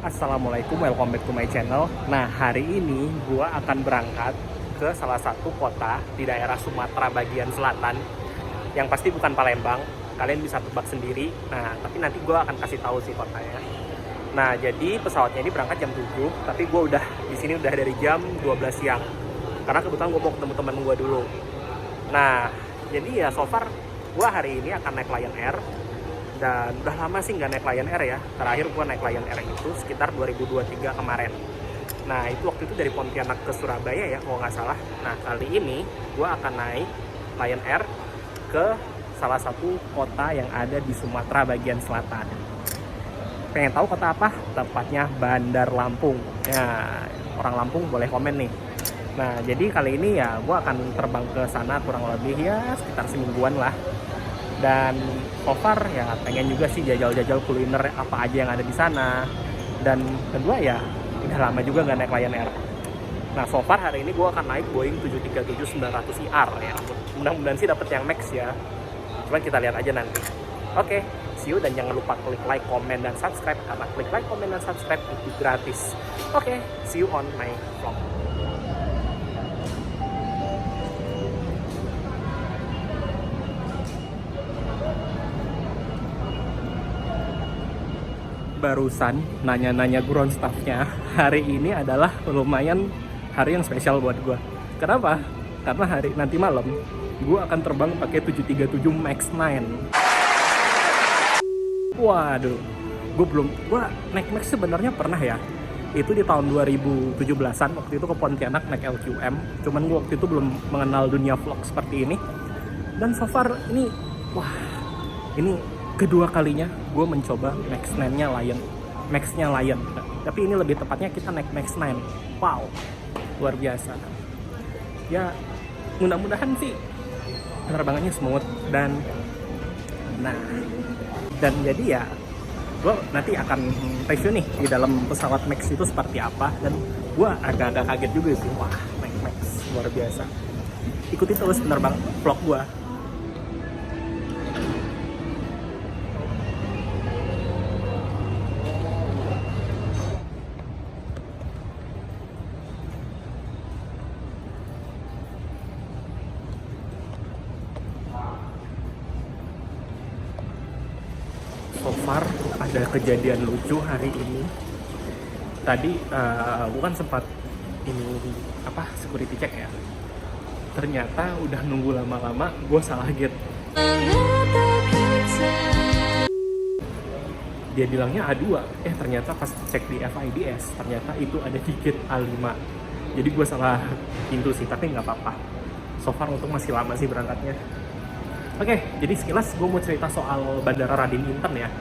Assalamualaikum, welcome back to my channel. Nah, hari ini gua akan berangkat ke salah satu kota di daerah Sumatera bagian selatan. Yang pasti bukan Palembang, kalian bisa tebak sendiri. Nah, tapi nanti gua akan kasih tahu sih kotanya. Nah, jadi pesawatnya ini berangkat jam 7, tapi gua udah di sini udah dari jam 12 siang. Karena kebetulan gua mau ketemu teman gua dulu. Nah, jadi ya so far gua hari ini akan naik Lion Air. Dan udah lama sih nggak naik Lion Air ya. Terakhir gue naik Lion Air itu sekitar 2023 kemarin. Nah itu waktu itu dari Pontianak ke Surabaya ya kalau nggak salah. Nah kali ini gue akan naik Lion Air ke salah satu kota yang ada di Sumatera bagian selatan. Pengen tahu kota apa? Tepatnya Bandar Lampung. Ya, orang Lampung boleh komen nih. Nah jadi kali ini ya gue akan terbang ke sana kurang lebih ya sekitar semingguan lah. Dan so far ya pengen juga sih jajal-jajal kuliner apa aja yang ada di sana. Dan kedua ya udah lama juga nggak naik Lion Air. Nah so far hari ini gue akan naik Boeing 737-900ER ya. Mudah-mudahan sih dapet yang max ya. Cuma kita lihat aja nanti. Oke, see you dan jangan lupa klik like, comment, dan subscribe. Karena klik like, comment, dan subscribe itu gratis. Oke, see you on my vlog. Barusan nanya-nanya ground staffnya, hari ini adalah lumayan hari yang spesial buat gue. Kenapa? Karena hari nanti malam gue akan terbang pakai 737 MAX 9. Waduh, gue naik MAX sebenarnya pernah ya. Itu di tahun 2017an, waktu itu ke Pontianak naik LQM. Cuman gue waktu itu belum mengenal dunia vlog seperti ini. Dan so far ini, wah, ini kedua kalinya gue mencoba MAX 9-nya Lion. Max-nya Lion. Tapi ini lebih tepatnya kita naik MAX 9. Wow, luar biasa. Ya, mudah-mudahan sih penerbangannya smooth dan jadi ya gue nanti akan review nih di dalam pesawat Max itu seperti apa, dan gue agak-agak kaget juga sih. Wah, naik Max luar biasa. Ikuti terus penerbang vlog gue. So far ada kejadian lucu hari ini. Tadi gue kan sempat ini security check ya. Ternyata udah nunggu lama-lama, gue salah gate. Dia bilangnya A2, ternyata pas cek di FIDS ternyata itu ada di gate A5. Jadi gue salah pintu sih, tapi nggak apa-apa. So far untuk masih lama sih berangkatnya. Oke, jadi sekilas gue mau cerita soal Bandara Raden Inten ya.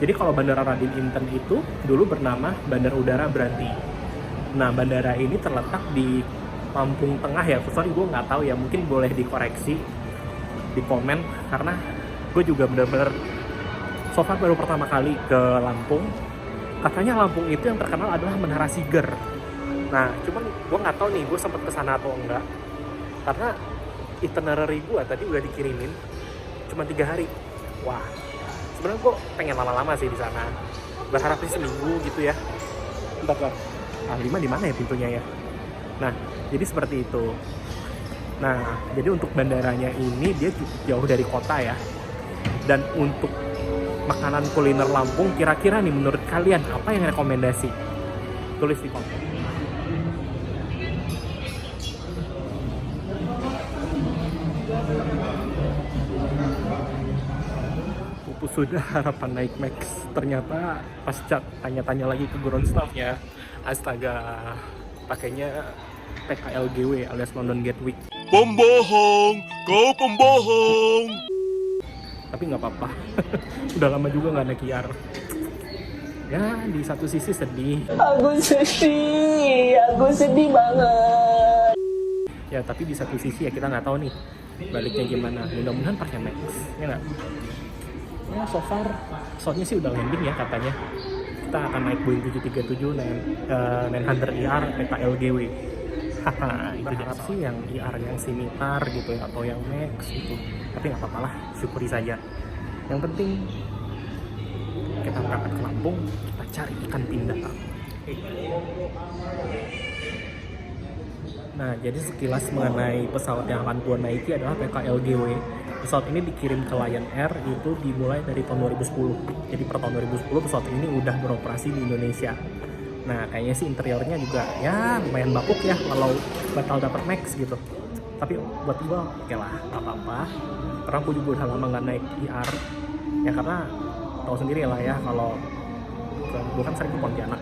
Jadi kalau Bandara Raden Inten itu dulu bernama Bandar Udara Branti. Nah, bandara ini terletak di Lampung Tengah ya. Sorry, gue nggak tahu ya, mungkin boleh dikoreksi di komen. Karena gue juga bener-bener so far baru pertama kali ke Lampung. Katanya Lampung itu yang terkenal adalah Menara Siger. Nah, cuman gue nggak tahu nih, gue sempet kesana atau enggak. Karena itinerary gue tadi udah dikirimin cuma 3 hari. Wah, sebenarnya gue pengen lama-lama sih di sana. Berharap sih seminggu gitu ya. Bentar, A5 di mana ya pintunya ya? Nah, jadi seperti itu. Nah, jadi untuk bandaranya ini dia jauh dari kota ya. Dan untuk makanan kuliner Lampung, kira-kira nih menurut kalian apa yang rekomendasi? Tulis di komen. Sudah harapan naik Max, ternyata pas chat tanya-tanya lagi ke ground staff-nya, astaga, pakainya PKLGW alias London Gatwick. Pembohong, kau pembohong. Tapi nggak apa-apa, udah lama juga nggak naik IR. Ya di satu sisi sedih. Aku sedih banget. Ya tapi di satu sisi ya kita nggak tahu nih baliknya gimana. Mudah-mudahan pakai Max, ya nggak? Ya so far pesawatnya sih udah landing ya katanya. Kita akan naik Boeing 737 900ER PKLGW. Haha, itu harap sih yang IR yang simitar gitu ya, atau yang Max gitu. Tapi nggak apa-apa lah, syukuri saja. Yang penting kita berangkat berangkat ke Lampung, kita cari ikan pindang. Nah, jadi sekilas mengenai pesawat yang akan gua naiki adalah PKLGW. Pesawat ini dikirim ke Lion Air itu dimulai dari tahun 2010. Jadi per tahun 2010 pesawat ini udah beroperasi di Indonesia. Nah, kayaknya sih interiornya juga ya lumayan bapuk ya kalau batal dapat Max gitu. Tapi buat gua oke lah, gak apa-apa. Karena gua juga udah lama nggak naik IR. Ya karena tahu sendiri lah ya kalau gua kan sering ke Pontianak.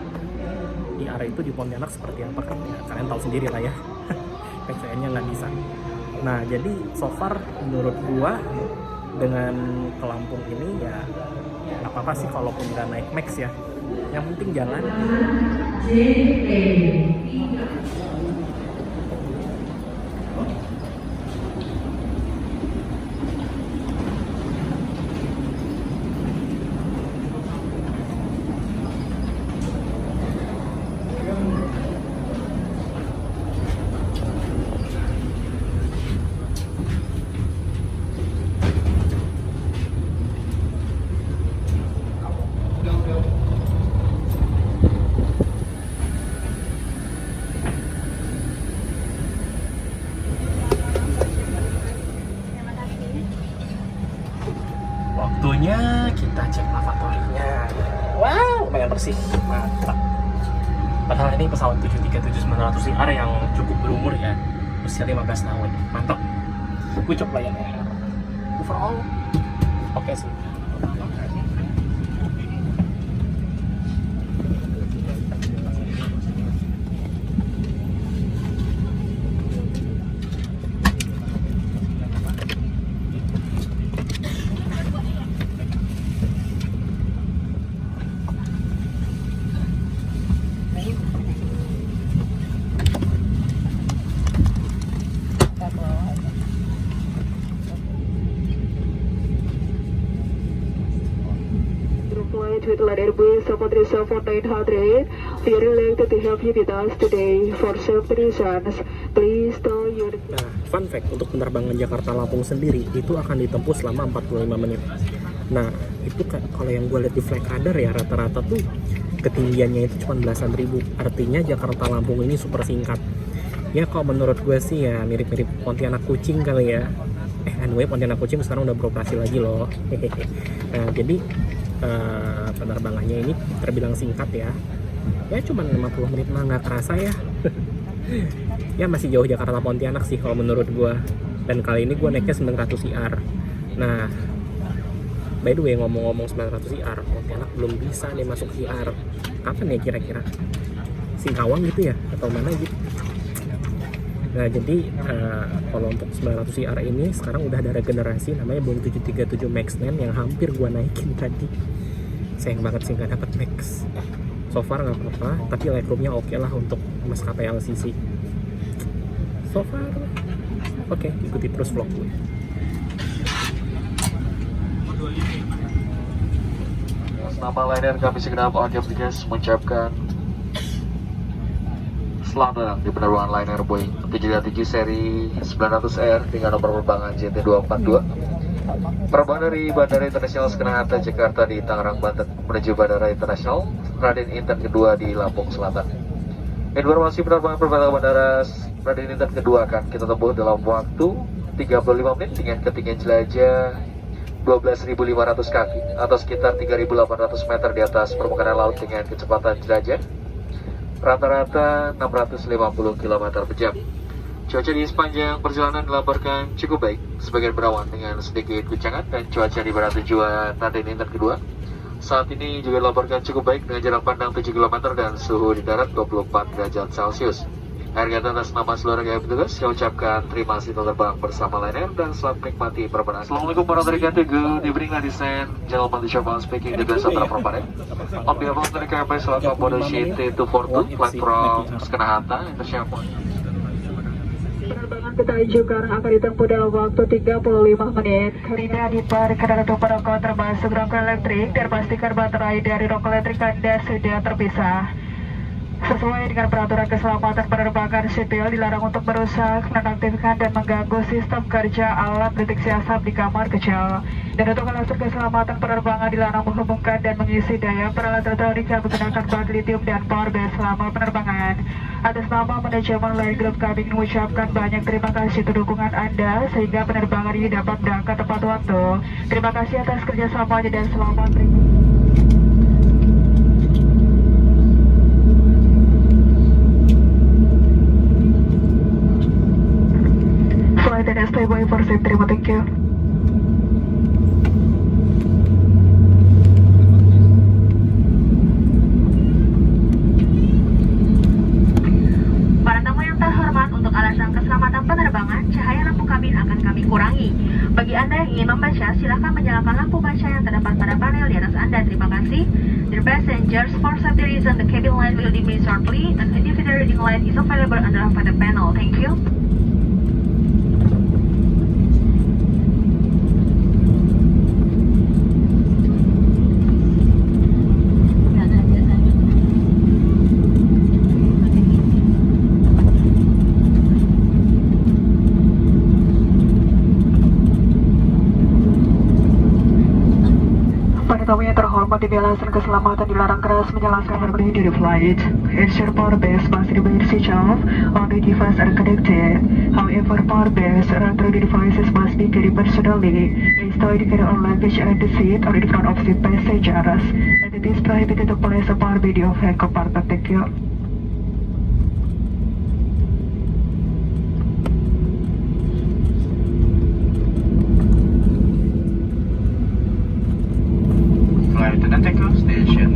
IR itu di Pontianak seperti apa kan ya kalian tahu sendiri lah ya. PCN-nya nggak bisa. Nah, jadi so far menurut gua dengan ke Lampung ini ya nggak apa-apa sih kalaupun nggak naik Max ya. Yang penting jalan. Waktunya kita cek lavatorynya. Wow, lumayan bersih, mantap. Padahal ini pesawat 737-900ER yang cukup berumur ya, usia 15 tahun. Mantap. Gue coba ya. Overall, oke sih. With letter B 737-900, we are related to help you with us today. For safety reasons, please tell your... Nah, fun fact, untuk penerbangan Jakarta-Lampung sendiri itu akan ditempuh selama 45 menit. Nah, itu kalau yang gue lihat di flight radar ya rata-rata tuh ketinggiannya itu cuma belasan ribu. Artinya Jakarta-Lampung ini super singkat. Ya kalau menurut gue sih ya mirip-mirip Pontianak Kucing kali ya. Anyway, Pontianak Kucing sekarang udah beroperasi lagi loh. Nah, jadi penerbangannya ini terbilang singkat ya cuma 50 menit mah nggak terasa ya. Ya masih jauh Jakarta Pontianak sih kalau menurut gua, dan kali ini gua naiknya 900ER. Nah, by the way ngomong-ngomong 900ER, Pontianak belum bisa nih masuk IR. Kapan ya kira-kira? Singkawang gitu ya atau mana gitu. Nah, jadi kalau untuk 900ER ini sekarang udah ada regenerasi namanya Boeing 737 Max 9 yang hampir gua naikin tadi. Sayang banget sih nggak dapat Max. So far nggak apa-apa, tapi legroomnya oke lah untuk maskapai LCC. So far oke, ikuti terus vlog gue. Nama Lion Air kami segenap awak petugas mengucapkan selamat datang di penerbangan Lion Air Boeing 737 seri 900ER dengan nomor penerbangan JT242. Penerbangan dari Bandara Internasional Soekarno-Hatta Jakarta di Tangerang, Banten menuju Bandara Internasional Raden Inten kedua di Lampung Selatan. Informasi penerbangan Bandara Raden Inten kedua akan kita tempuh dalam waktu 35 menit dengan ketinggian jelajah 12.500 kaki atau sekitar 3.800 meter di atas permukaan laut dengan kecepatan jelajah rata-rata 650 km per jam. Cuaca di sepanjang perjalanan dilaporkan cukup baik, sebagian berawan dengan sedikit guncangan, dan cuaca di barat tujuan Raden Inten kedua saat ini juga dilaporkan cukup baik dengan jarak pandang 7 km dan suhu di darat 24 derajat Celcius. Akhir kata atas nama seluruh rekan petugas, saya ucapkan terima kasih telah terbang bersama Lion Air dan selamat menikmati penerbangan. Assalamualaikum warahmatullahi wabarakatuh. Good evening ladies and gentlemen, this is Shaban speaking the best of the program. On behalf of the Airways, welcome aboard JT242 flight from Soekarno-Hatta International. Penerbangan kita ajukan akan ditempuh dalam waktu 35 menit. Kerina diperkenalkan untuk perangkat termasuk rongga elektrik dan pastikan baterai dari rongga elektrik Anda sudah terpisah. Sesuai dengan peraturan keselamatan penerbangan sipil, dilarang untuk merusak, menonaktifkan, dan mengganggu sistem kerja alat deteksi asap di kamar kecil. Dan untuk alasan keselamatan penerbangan, dilarang menghubungkan dan mengisi daya peralatan elektronik yang menggunakan bahan litium dan powerbank selama penerbangan. Atas nama manajemen Line Group, kami mengucapkan banyak terima kasih untuk dukungan Anda sehingga penerbangan ini dapat berangkat tepat waktu. Terima kasih atas kerjasamanya dan selamat menikmati. Flight and stay by for safe. Terima, thank you. Para tamu yang terhormat, untuk alasan keselamatan penerbangan, cahaya lampu kabin akan kami kurangi. Bagi Anda yang ingin membaca, silakan menyalakan lampu baca yang terdapat pada panel di atas Anda. Terima kasih. Dear passengers, for safety reason, the cabin light will dim shortly. An individual reading light is available under the panel. Thank you. Tamu yang terhormat, di alasan keselamatan dilarang keras menyalakan hardware di flight. Ensure power banks must remain switched off on the device are connected. However, power banks or other devices must be carried personally. Installed on luggage and the seat or in front of seat passengers. And it is prohibited to place a power bank in hand compartment. Thank you. Flight to the takeoff station.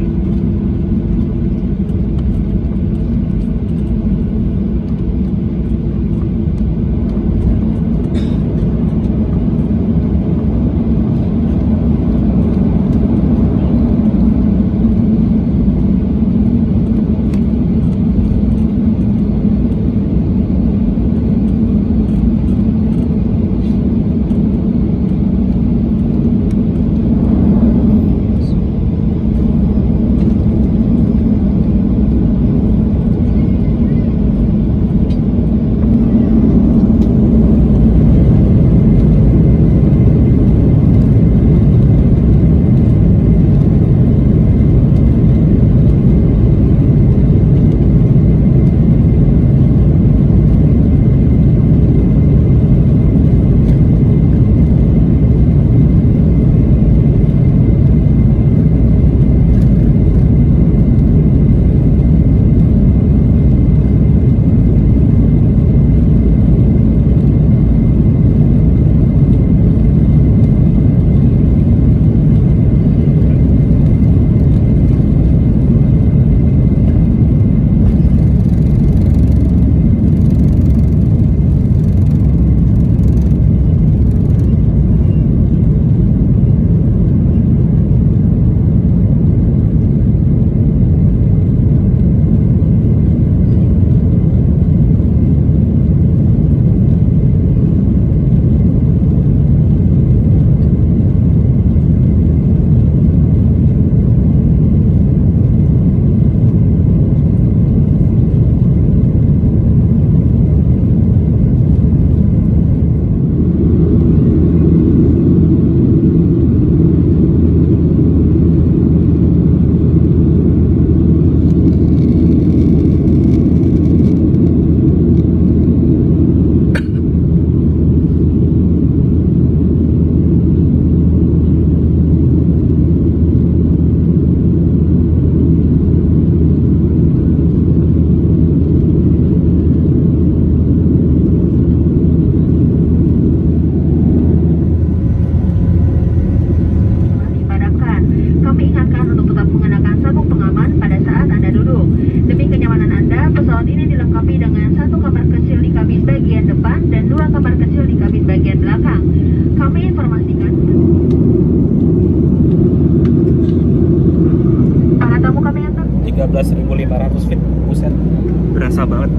berasa banget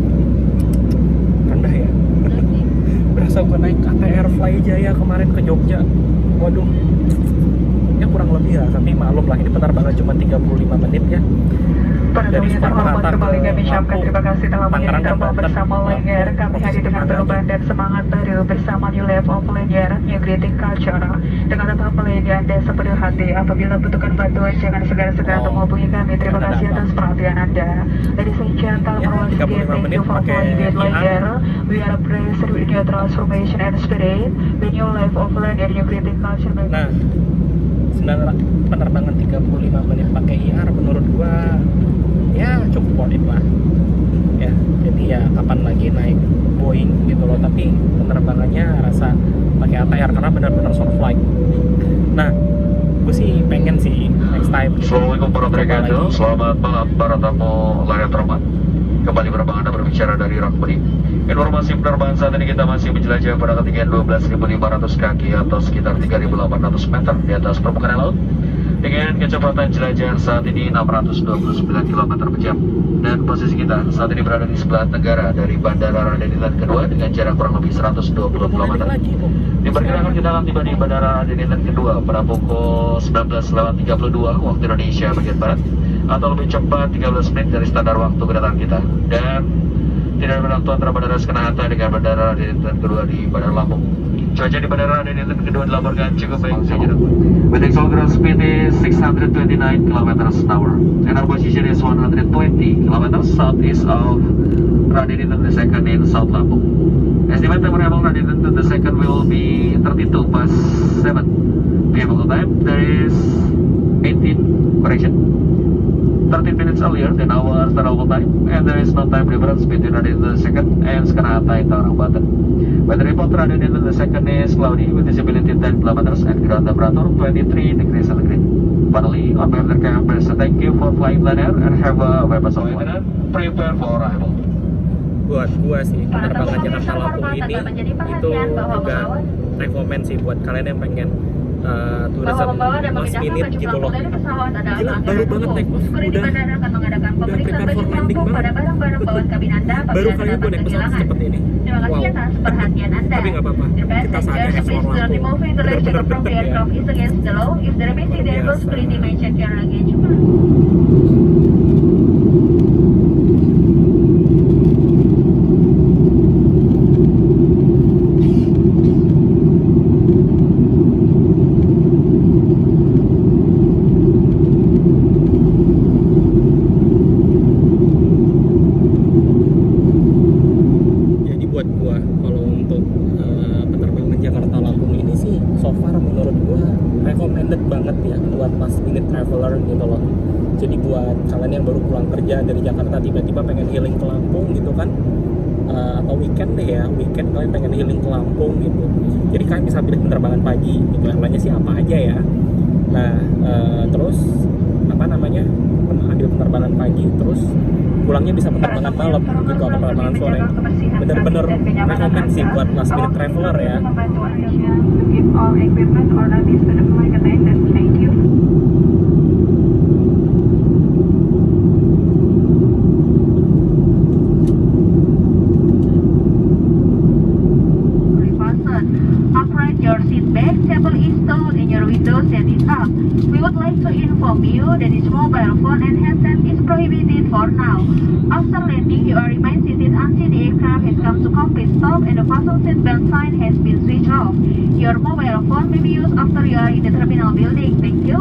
rendah ya. Berasa gue naik KTR Fly Jaya kemarin ke Jogja. Waduh, ya kurang lebih ya, tapi maklum lah ini penerbangan cuma 35 menit ya. Dari Soekarno-Hatta kembali kami ucapkan terima kasih telah menjadi Tangerang ke terbang Banten, bersama Lion Air. Kami hadir dengan perubahan dan semangat baru bersama New Life of Lion Air, New Greeting Culture. Dengan tetap melayani Anda sepenuh hati. Apabila butuhkan bantuan, jangan segera-segera untuk menghubungi kami. Terima kasih atas perhatian Anda. Ladies and gentlemen, Ya, once 35 again, thank menit you for pakai flying with Lion IAR. Air. We are blessed with your transformation and spirit. The New Life of Lion Air, New Greeting Culture. Nah, penerbangan 35 menit pakai IR menurut gua ya cukup worth it lah ya. Jadi ya kapan lagi naik Boeing gitu loh, tapi penerbangannya rasa pakai ATR karena benar-benar short flight. Nah, gue sih pengen sih next time gitu. Assalamualaikum warahmatullahi Coba wabarakatuh. lagi. Selamat malam para tamu layar terbang. Kembali bersama Anda berbicara dari Rakbudi. Informasi penerbangan saat ini kita masih menjelajah pada ketinggian 12.500 kaki atau sekitar 3.800 meter di atas permukaan laut. Dengan kecepatan jelajah saat ini 629 km per jam. Dan posisi kita saat ini berada di sebelah tenggara dari Bandara Raden Intan kedua dengan jarak kurang lebih 120 km. Diperkirakan kita akan tiba di Bandara Raden Intan kedua pada pukul 19.32 waktu Indonesia bagian Barat, atau lebih cepat 13 menit dari standar waktu kedatangan kita. Dan tidak ada penentuan antara Bandara Soekarno-Hatta dengan Bandara Raden Intan kedua di Bandar Lampung. Cuaca di Bandara Raden Intan kedua dilaporkan cukup baik saja. With actual ground speed is 629 km an hour, and our position is 120 km southeast of Raden Intan the second in South Lampung. Estimate time arrival Raden Intan the second will be 32 past 7 p.m. local time. There is 13 minutes earlier than our arrival time, and there is no time difference between Raden Intan the second and Soekarno-Hatta in Tangerang, Banten. Weather report Raden Intan the second is cloudy with visibility 10 kilometers and ground temperature 23 degrees centigrade. Finally, on behalf of the campers, thank you for flying Lion Air and have a wonderful flight. Prepare for arrival. Buat gua sih penerbangan Jakarta Lampung ini itu juga rekomend sih buat kalian yang pengen tourism last minute gitu loh. Gila, baru banget take off udah prepare for landing banget. Baru kali gue naik pesawat seperti ini. Terima kasih atas perhatian Anda. Tapi nggak apa-apa, kita saatnya explore Lampung. Removing the ledge Bener-bener from the deg-degan. aircraft is against the law. If there may be vehicles, please remain check your luggage. Jadi buat gua kalau untuk penerbangan Jakarta Lampung ini sih so far menurut gua recommended banget ya buat last minute traveler gitu loh. Jadi buat kalian yang baru pulang kerja dari Jakarta tiba-tiba pengen healing ke Lampung gitu kan, atau weekend deh ya, weekend kalian pengen healing ke Lampung gitu, jadi kalian bisa pilih penerbangan pagi gitu, airline-nya sih apa aja ya. Nah terus apa namanya, ambil penerbangan pagi terus pulangnya bisa penerbangan malam gitu atau penerbangan sore. Bener-bener rekomend sih buat last minute traveler ya. Membantu Anda to give all equipment or notice to the flight attendant. Thank you. Refasten. Upright your seat back, table is stowed and your window set is up. We would like to inform you that this mobile phone and headset is prohibited for now. After landing, you are remain seated until the aircraft has come to complete stop and the fasten seatbelt sign has been switched off. Your mobile phone may be used after you are in the terminal building. Thank you.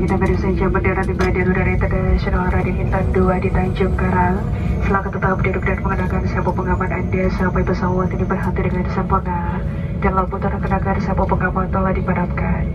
Kita baru saja mendarat di Bandara Internasional Raden Intan II di Tanjung Karang. Silakan tetap duduk dan mengenakan sabuk pengaman Anda sampai pesawat ini berhenti dengan sempurna dan lampu terkenakan sabuk pengaman telah dipadamkan.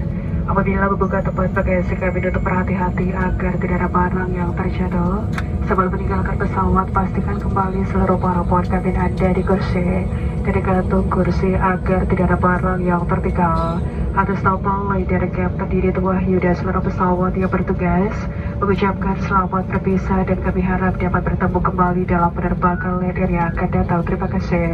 Apabila membuka tempat bagasi kabin untuk berhati-hati agar tidak ada barang yang terjatuh. Sebelum meninggalkan pesawat, pastikan kembali seluruh parapot kabin Anda di kursi dan digantung kursi agar tidak ada barang yang tertinggal. Atas nama Lieutenant Captain Didit Wahyu dan seluruh pesawat yang bertugas, mengucapkan selamat berpisah dan kami harap dapat bertemu kembali dalam penerbangan lain yang akan datang. Terima kasih.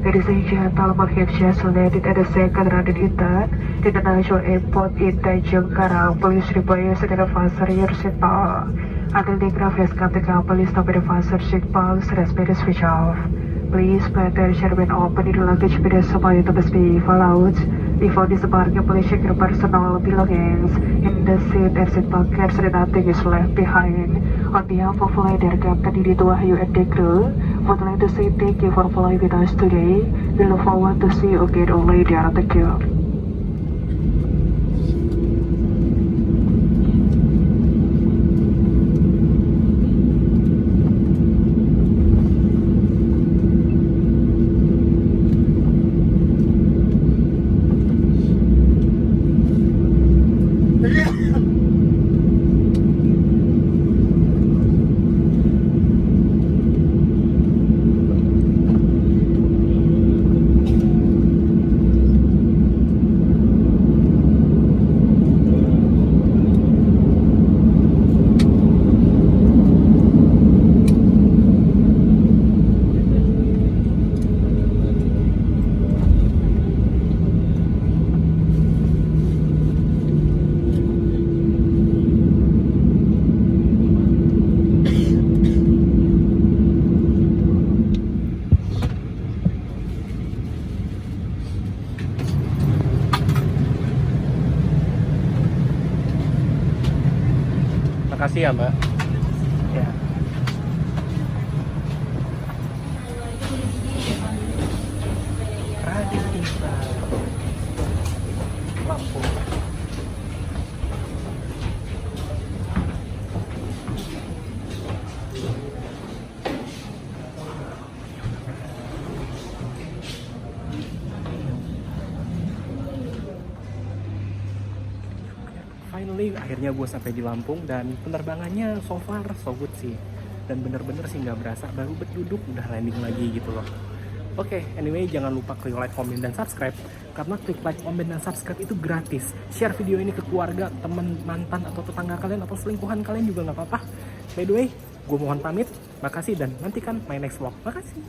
Ladies and gentlemen, have just landed at the second Raden Intan International Airport in Tanjung Karang. Please request to fasten your seatbelt. Until the aircraft has come to company, stop at the fasten seatbelts and has been switched off. Please pay attention when opening the luggage because some items may fall out. Before disembarking, please check your personal belongings in the seat and seat pockets so that nothing is left behind. On behalf of Lieutenant Captain Didit Wahyu and the crew, would like to say thank you for flying with us today. We look forward to see you again on later. Thank you. Makasih ya Mbak. Ya. Raden Intan. Lampung. Finally, akhirnya gue sampai di Lampung dan penerbangannya so far so good sih. Dan bener-bener sih nggak berasa, baru berduduk udah landing lagi gitu loh. Oke, anyway jangan lupa klik like, comment, dan subscribe. Karena klik like, comment, dan subscribe itu gratis. Share video ini ke keluarga, teman, mantan, atau tetangga kalian, atau selingkuhan kalian juga nggak apa-apa. By the way, gue mohon pamit. Makasih dan nantikan my next vlog. Makasih.